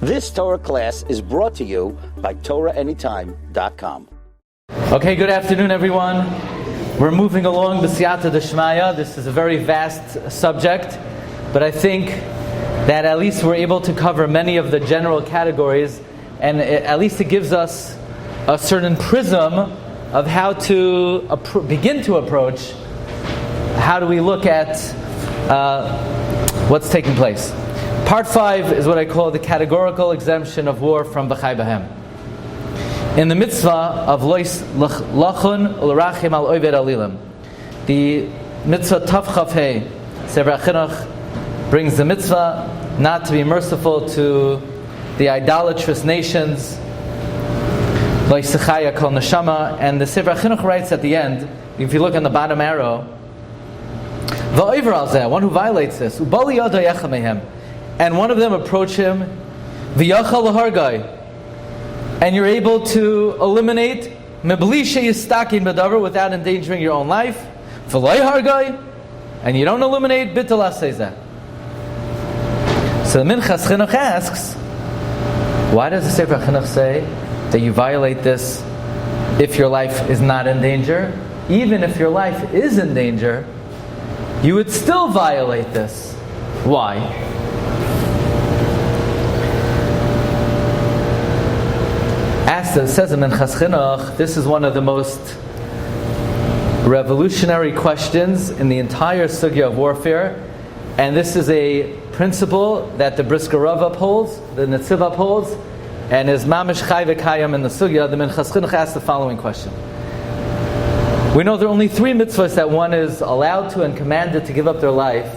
This Torah class is brought to you by TorahAnytime.com. Okay, good afternoon, everyone. We're moving along b'siyata d'shmaya. This is a very vast subject, but I think that at least we're able to cover many of the general categories, and at least it gives us a certain prism of how to begin to approach, how do we look at what's taking place. Part 5 is what I call the categorical exemption of war from B'chai B'hem. In the mitzvah of lois lachun l'rachim al oived alilim, the mitzvah Tav Chaf Hei, Sefer HaChinuch brings the mitzvah not to be merciful to the idolatrous nations, lois Yarchei Kallah, and the Sefer HaChinuch writes at the end, if you look on the bottom arrow, v'oiver al zeh, one who violates this, ubali yodo yecha mehem, and one of them approach him, v'yachal l'hargai, and you're able to eliminate mebli sheyistakin b'davar without endangering your own life, v'loi hargai, and you don't eliminate bitul asezeh. So the Minchas Chinuch asks, why does the Sefer HaChinuch say that you violate this if your life is not in danger? Even if your life is in danger, you would still violate this. Why? As it says in Minchas Chinuch, this is one of the most revolutionary questions in the entire sugya of warfare, and this is a principle that the Brisker Rav upholds, the Netziv upholds, and is mamish chai v'kayam in the sugya. The Minchas Chinuch asks the following question. We know there are only 3 mitzvahs that one is allowed to and commanded to give up their life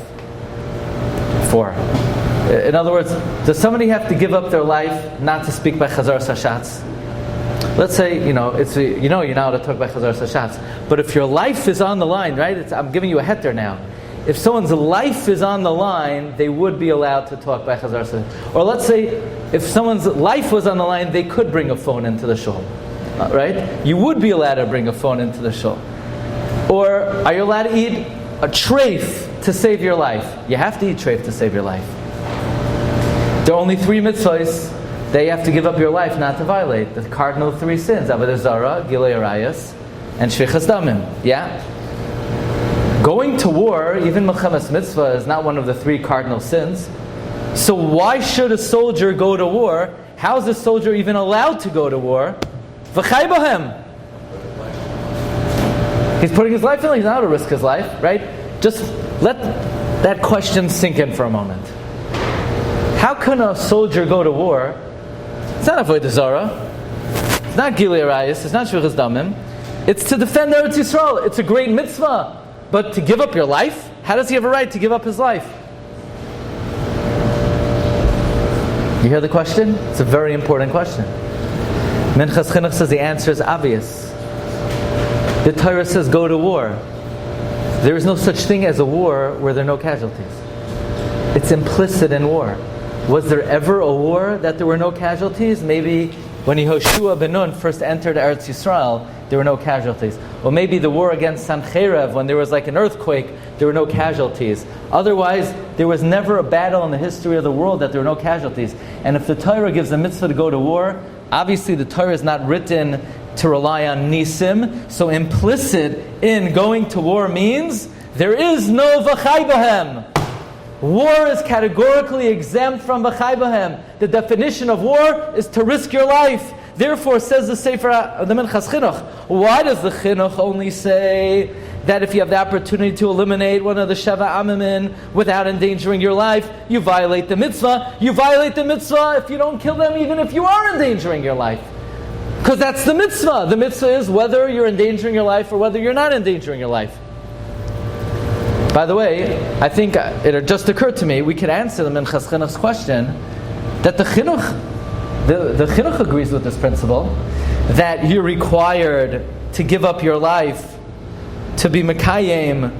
for. In other words, does somebody have to give up their life not to speak by Chazar Sashatz? Let's say, you're not allowed to talk by Chazar Sashatz, but if your life is on the line, right? I'm giving you a heter now. If someone's life is on the line, they would be allowed to talk by Chazar Sashatz. Or let's say, if someone's life was on the line, they could bring a phone into the shul, right? You would be allowed to bring a phone into the shul. Or are you allowed to eat a treif to save your life? You have to eat treif to save your life. There are only 3 mitzvahs that you have to give up your life not to violate. The cardinal 3 sins: avodah zarah, gilui arayos, and shvichas damim. Yeah? Going to war, even Milchemes Mitzvah, is not one of the 3 cardinal sins. So why should a soldier go to war? How is a soldier even allowed to go to war? V'chai b'hem. He's putting his life in. He's not to risk his life, right? Just let that question sink in for a moment. How can a soldier go to war? It's not avodah zarah. It's not gilui arayos. It's not shvichas damim. It's to defend Eretz Yisrael. It's a great mitzvah. But to give up your life? How does he have a right to give up his life? You hear the question? It's a very important question. Minchas Chinuch says the answer is obvious. The Torah says go to war. There is no such thing as a war where there are no casualties. It's implicit in war. Was there ever a war that there were no casualties? Maybe when Yehoshua ben Nun first entered Eretz Yisrael, there were no casualties. Or maybe the war against Sancherev, when there was like an earthquake, there were no casualties. Otherwise, there was never a battle in the history of the world that there were no casualties. And if the Torah gives a mitzvah to go to war, obviously the Torah is not written to rely on nisim. So implicit in going to war means there is no v'chai b'hem. War is categorically exempt from B'chai B'hem. The definition of war is to risk your life. Therefore, says the Sefer, the Minchas Chinuch, why does the Chinuch only say that if you have the opportunity to eliminate one of the Sheva Amimim without endangering your life, you violate the mitzvah? You violate the mitzvah if you don't kill them, even if you are endangering your life. Because that's the mitzvah. The mitzvah is whether you're endangering your life or whether you're not endangering your life. By the way, I think it just occurred to me, we could answer the Minchas Chinuch's question that the Chinuch agrees with this principle, that you're required to give up your life to be Mekayem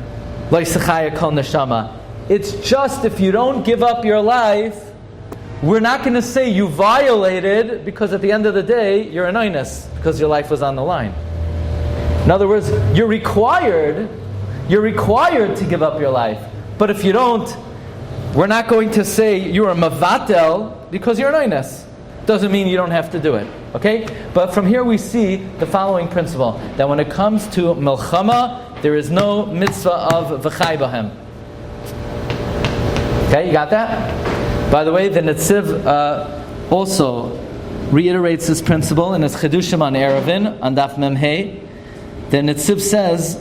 lois Yarchei Kallah. It's just if you don't give up your life, we're not going to say you violated, because at the end of the day, you're an onus, because your life was on the line. In other words, you're required to give up your life. But if you don't, we're not going to say you're a mavatel, because you're an oines. Doesn't mean you don't have to do it. Okay? But from here we see the following principle, that when it comes to milchama, there is no mitzvah of v'chai b'hem. Okay, you got that? By the way, the Netziv also reiterates this principle in his Chedushim on Erevin, on Daf Memhei. The Netziv says,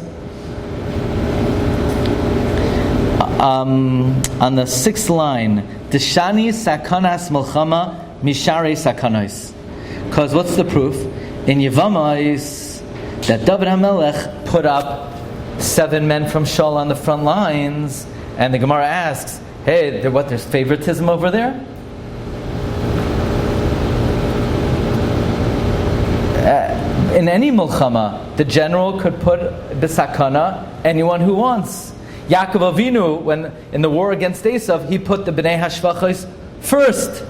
on the 6th line, Deshani sakanas milchama mishare sakanos. Because what's the proof? In Yevamais, that David HaMelech put up 7 men from Shaul on the front lines, and the Gemara asks, hey, there's favoritism over there? In any milchama, the general could put b'sakana anyone who wants. Yaakov Avinu, when in the war against Esav, he put the Bnei Hashvachos first.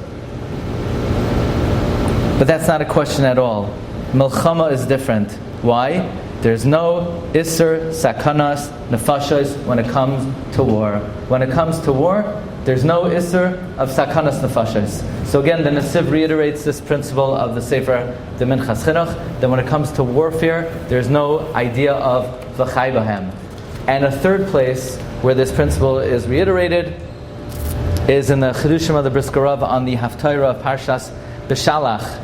But that's not a question at all. Milchama is different. Why? There's no Isser, Sakanas, Nefashos when it comes to war. When it comes to war, there's no Isser of Sakanas Nefashos. So again, the Nesiv reiterates this principle of the Sefer, the Minchas Chinuch, that when it comes to warfare, there's no idea of V'chai B'hem. And a third place where this principle is reiterated is in the Chedushim of the Brisker Rav on the Haftarah of Parshas B'Shalach,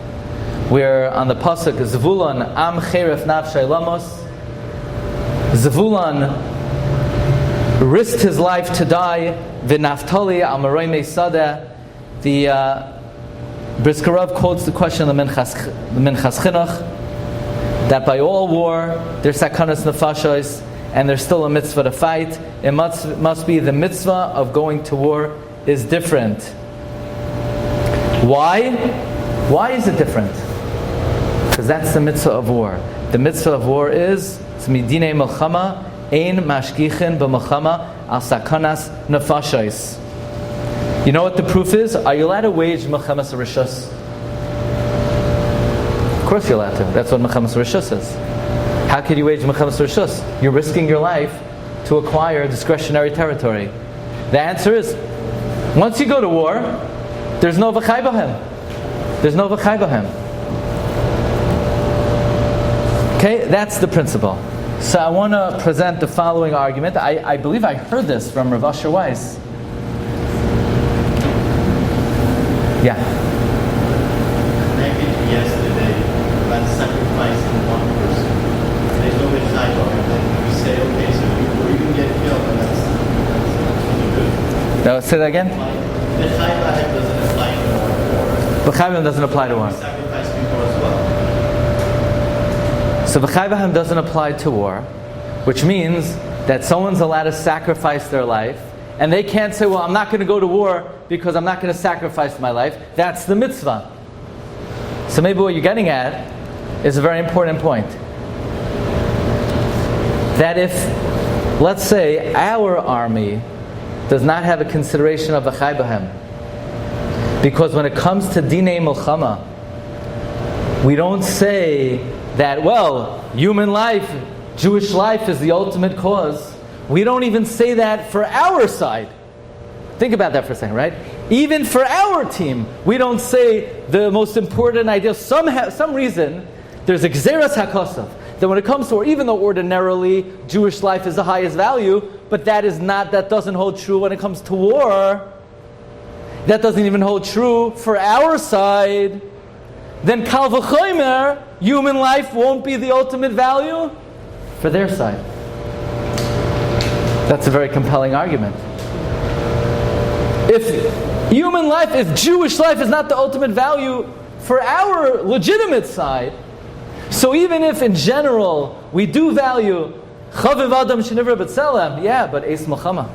where on the pasuk Zvulun Am Cheref Nafshay Lamos, Zvulun risked his life to die. V'Naftali Al Maroi Meisada. The Brisker Rav quotes the question of the Minchas Chinuch that by all war there's sakanas nefashos and there's still a mitzvah to fight. It must be the mitzvah of going to war is different. Why? Why is it different? Because that's the mitzvah of war. The mitzvah of war is midinei milchama ein mashgichin b'milchama al sakanas nefashos. You know what the proof is? Are you allowed to wage milchemas rishus? Of course you're allowed to. That's what milchemas rishus is. How could you wage milchemas rishus? You're risking your life to acquire discretionary territory. The answer is, once you go to war, there's no v'chai b'hem. There's no v'chai b'hem. Okay, that's the principle. So I want to present the following argument. I believe I heard this from Rav Asher Weiss. Yeah. Maybe yesterday, about sacrificing one person. There's no v'chai b'hem. Then we say, okay, so before you get killed, and that's really good. Now, say that again? V'chai b'hem doesn't apply to war. V'chai b'hem doesn't apply to war. We sacrifice people as well. So v'chai b'hem doesn't apply to war, which means that someone's allowed to sacrifice their life, and they can't say, well, I'm not going to go to war because I'm not going to sacrifice my life. That's the mitzvah. So maybe what you're getting at is a very important point. That if, let's say, our army does not have a consideration of v'chai b'hem, because when it comes to dinei milchama, we don't say that, well, human life, Jewish life is the ultimate cause. We don't even say that for our side. Think about that for a second, right? Even for our team, we don't say the most important idea. Some reason, there's a gzeras hakosav, that when it comes to war, even though ordinarily Jewish life is the highest value, but that doesn't hold true when it comes to war. That doesn't even hold true for our side. Then kal v'chomer, human life won't be the ultimate value for their side. That's a very compelling argument. If human life, if Jewish life is not the ultimate value for our legitimate side, so even if in general we do value chaviv adam shenivra b'tzelem, yeah, but eis milchama.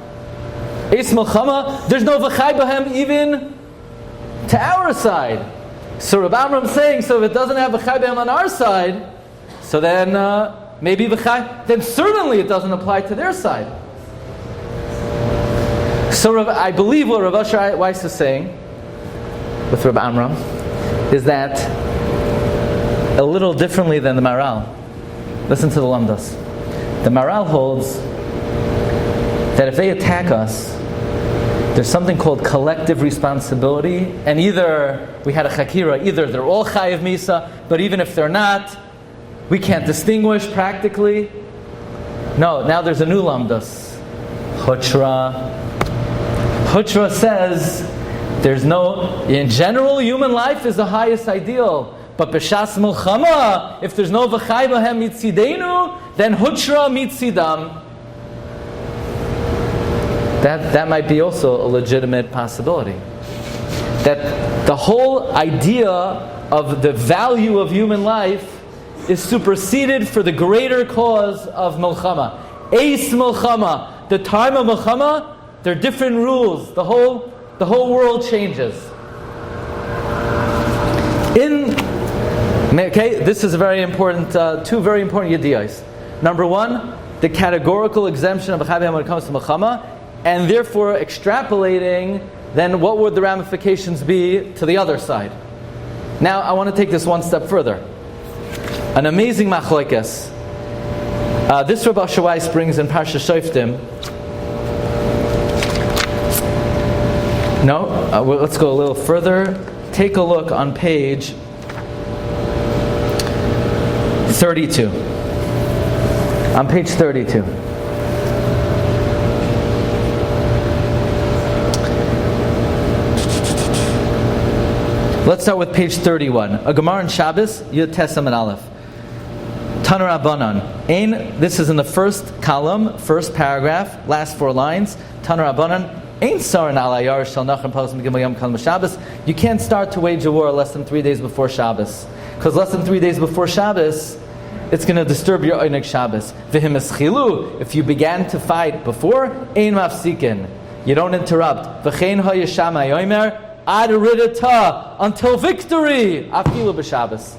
Eis milchama, there's no v'chai b'hem even to our side. So Rabbi Amram saying, so if it doesn't have v'chai b'hem on our side, so then maybe v'chai, then certainly it doesn't apply to their side. So I believe what Rav Asher Weiss is saying with Rabbi Amram is that a little differently than the Maral. Listen to the Lamdas. The Maral holds that if they attack us, There's something called collective responsibility, and either we had a chakira, either they're all chayiv misa, but even if they're not, we can't distinguish practically. No, now there's a new lamdas. Hutra. Hutra says there's no, in general, human life is the highest ideal. But b'shas milchama, if there's no v'chai b'hem mitzidenu, then hutra mitzidam. That might be also a legitimate possibility. That the whole idea of the value of human life is superseded for the greater cause of milchama. Eis milchama. The time of milchama, there are different rules. The whole world changes. This is a very important, two very important yediyos. Number one, the categorical exemption of Chayav when it comes to milchama, and therefore extrapolating, then what would the ramifications be to the other side? Now, I want to take this one step further. An amazing machlokes. This Rabbi Shawais brings in Parsha Shoftim. Let's go a little further. Take a look on page 32. On page 32. Let's start with page 31. A Gemara in Shabbos, Yud Tesam and Aleph. Taner Rabbanan. This is in the first column, first paragraph, last 4 lines. Taner Rabbanan. Ein sarin ala yar shel nachem pasim gimel yom kal Shabbos. You can't start to wage a war less than 3 days before Shabbos, because less than 3 days before Shabbos, it's going to disturb your Einig Shabbos. V'him eschilu. If you began to fight before, ein mafsikin. You don't interrupt. V'chein hayishama yomer ad ridata, until victory. Afilu b'Shabbos.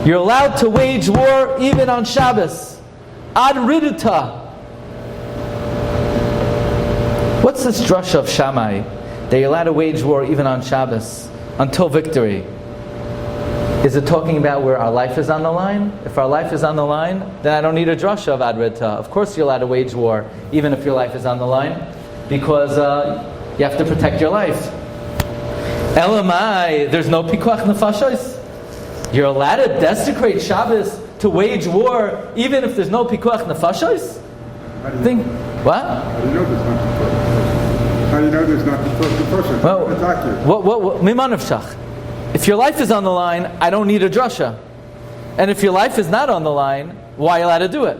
You're allowed to wage war even on Shabbos. Ad ridata. What's this drasha of Shammai? That you're allowed to wage war even on Shabbos until victory. Is it talking about where our life is on the line? If our life is on the line, then I don't need a drasha of ad ridata. Of course you're allowed to wage war even if your life is on the line, because you have to protect your life. Elamai, there's no pikuach nefashos. You're allowed to desecrate Shabbos to wage war even if there's no pikuach nefashos? What? How do you know there's not the first? How do you know there's not the first? Well, miman nefshach. If your life is on the line, I don't need a drasha. And if your life is not on the line, why are you allowed to do it?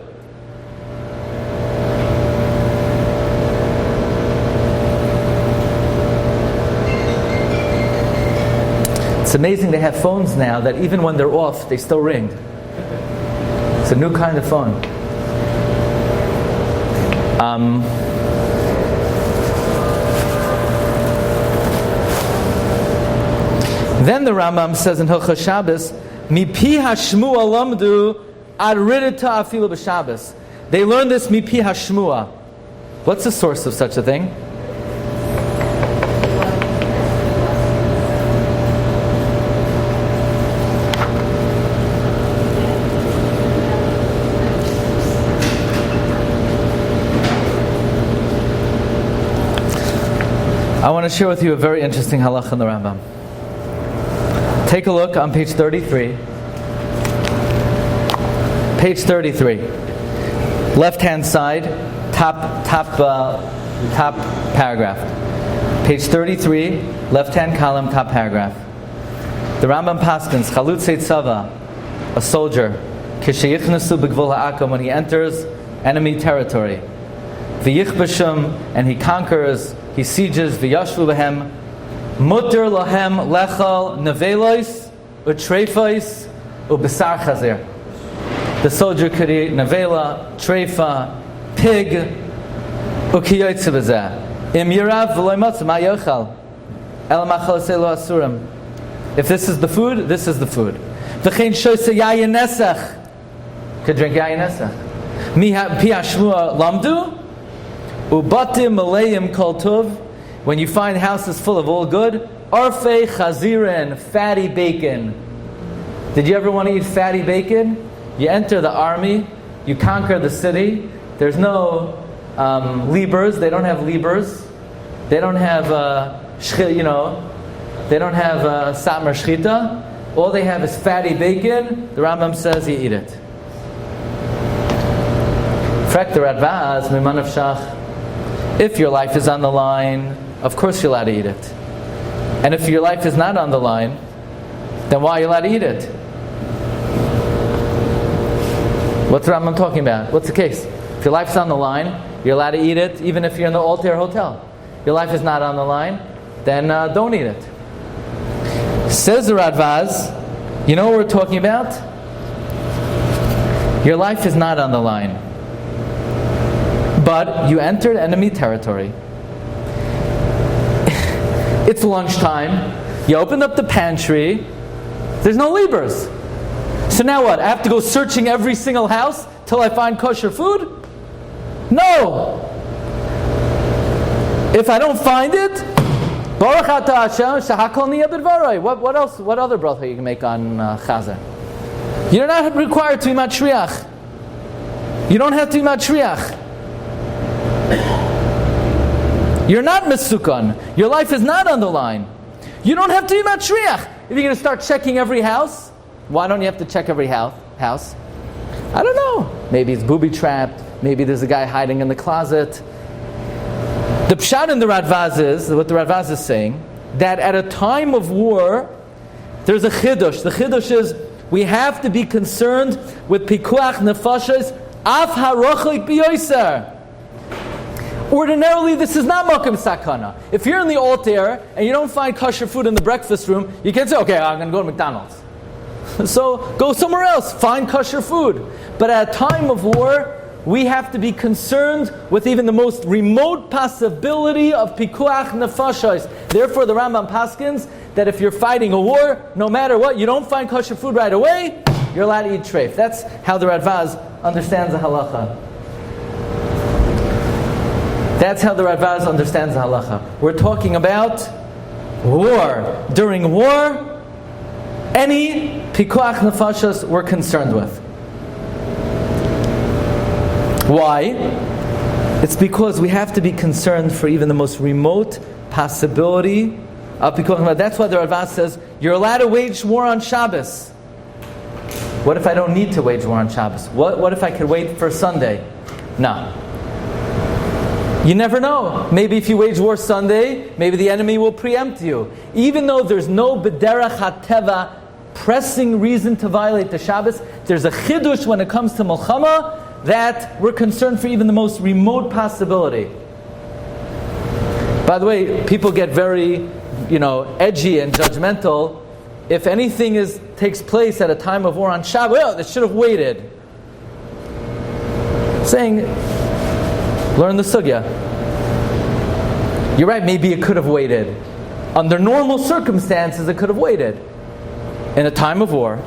It's amazing they have phones now that even when they're off, they still ring. It's a new kind of phone. Then the Rambam says in Hilchos Shabbos, "Mipi hashmua lamdu ad ridata afilu b'Shabbos." They learned this mipi hashmua. What's the source of such a thing? I want to share with you a very interesting halacha in the Rambam. Take a look on page 33. Page 33. Left-hand side, top paragraph. Page 33, left-hand column, top paragraph. The Rambam paskins, Chalutzei Tzava, a soldier, Kisheyichnasu b'gvul ha'akom, when he enters enemy territory. V'yichbashum, and he conquers, he sieges, v'yashvu b'hem, Mutter lahem lechal nevelos utreifos ubesar chazer. The soldier could eat nevela, treifa, pig, ukiyotze b'zeh. Im yirav v'loy motz ma yochal. El machal selo asurim. If this is the food, this is the food. V'chein shoyse yayin nesach. Could drink yayin nesach. Mi pi hashmua lamdu ubatim malayim kol tov. When you find houses full of all good, arfei chazirin, fatty bacon. Did you ever want to eat fatty bacon? You enter the army, you conquer the city. There's no Libers, they don't have Libers. They don't have they don't have satmar shchita. All they have is fatty bacon. The Rambam says you eat it. Frek the Radvaz, miman avshach. If your life is on the line, of course you're allowed to eat it. And if your life is not on the line, then why are you allowed to eat it? What's the Rambam talking about? What's the case? If your life's on the line, you're allowed to eat it even if you're in the Altair Hotel. Your life is not on the line, then don't eat it. Says the Radvaz, you know what we're talking about? Your life is not on the line. But you entered enemy territory. It's lunchtime. You opened up the pantry. There's no Libras. So now what? I have to go searching every single house till I find kosher food? No! If I don't find it, Baruch Atah Hashem, Shahakol Niyah B'dvaroi. What else? What other bracha you can make on Chazar? You're not required to be matriach. You don't have to be matriach. You're not mesukon. Your life is not on the line. You don't have to be matriach. If you're going to start checking every house, why don't you have to check every house? I don't know. Maybe it's booby-trapped. Maybe there's a guy hiding in the closet. The pshat in the Radvaz is, what the Radvaz is saying, that at a time of war, there's a chidush. The chidush is, we have to be concerned with pikuach nefashos, af harochik biyoser. Ordinarily, this is not makom sakana. If you're in the altar and you don't find kosher food in the breakfast room, you can't say, okay, I'm going to go to McDonald's. So go somewhere else, find kosher food. But at a time of war, we have to be concerned with even the most remote possibility of pikuach nefashos. Therefore, the Rambam paskins that if you're fighting a war, no matter what, you don't find kosher food right away, you're allowed to eat treif. That's how the Radvaz understands the halacha. That's how the Radvaz understands the halacha. We're talking about war. During war, any pikuach nefashos we're concerned with. Why? It's because we have to be concerned for even the most remote possibility of pikuach nefashos. That's why the Radvaz says, you're allowed to wage war on Shabbos. What if I don't need to wage war on Shabbos? What if I could wait for Sunday? No. You never know. Maybe if you wage war Sunday, maybe the enemy will preempt you. Even though there's no b'derech hateva pressing reason to violate the Shabbos, there's a chidush when it comes to Milchama that we're concerned for even the most remote possibility. By the way, people get very, edgy and judgmental. If anything takes place at a time of war on Shabbos, well, they should have waited. Saying, learn the sugya. You're right, maybe it could have waited. Under normal circumstances, it could have waited. In a time of war,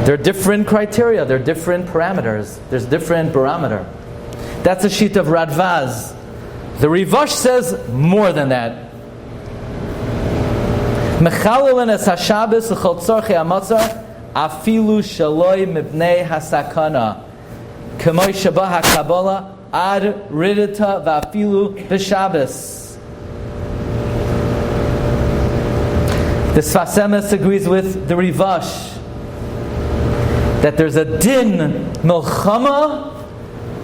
there are different criteria, there are different parameters, there's different barometer. That's a sheet of Radvaz. The Rivash says more than that. Mechalelen es haShabbos l'chol tzorchei hamatzar afilu shaloi mibnei hasakana k'moi shabah haKabbalah ad ridita v'afilu b'Shabbos. The Sfas Emes agrees with the Rivash that there's a din milchama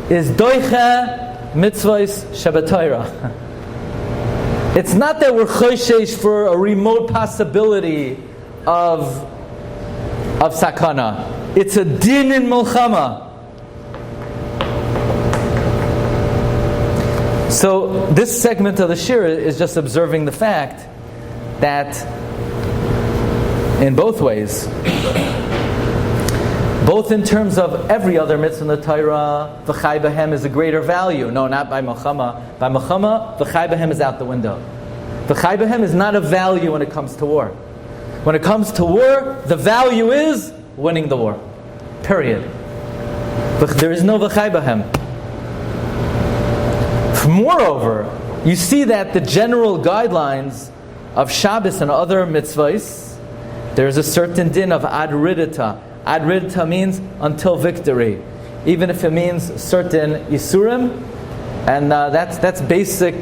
is doiche mitzvahs Shabbat. It's not that we're choshesh for a remote possibility of sakana. It's a din in milchama. So this segment of the Shiur is just observing the fact that in both ways, both in terms of every other mitzvah in the Torah, v'chai b'hem is a greater value. No, not by Machama. By Machama, v'chai b'hem is out the window. V'chai b'hem is not a value when it comes to war. When it comes to war, the value is winning the war. Period. There is no v'chai b'hem. Moreover, you see that the general guidelines of Shabbos and other mitzvahs, there's a certain din of ad ridita. Ad ridita means until victory, even if it means certain isurim, and that's basic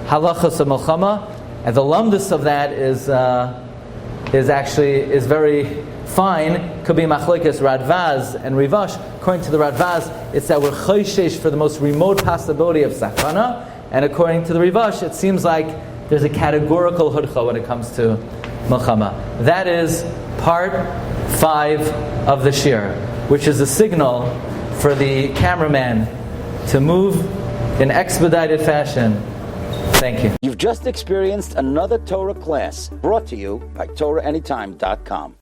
halachas of Milchama, and the lumdus of that is very fine. Could be machlokes Radvaz and Rivash. According to the Radvaz, it's that we're choishesh for the most remote possibility of sakana, and according to the Rivash, it seems like there's a categorical hudcha when it comes to Milchama. That is part 5 of the Shiur, which is a signal for the cameraman to move in expedited fashion. Thank you. You've just experienced another Torah class brought to you by TorahAnytime.com.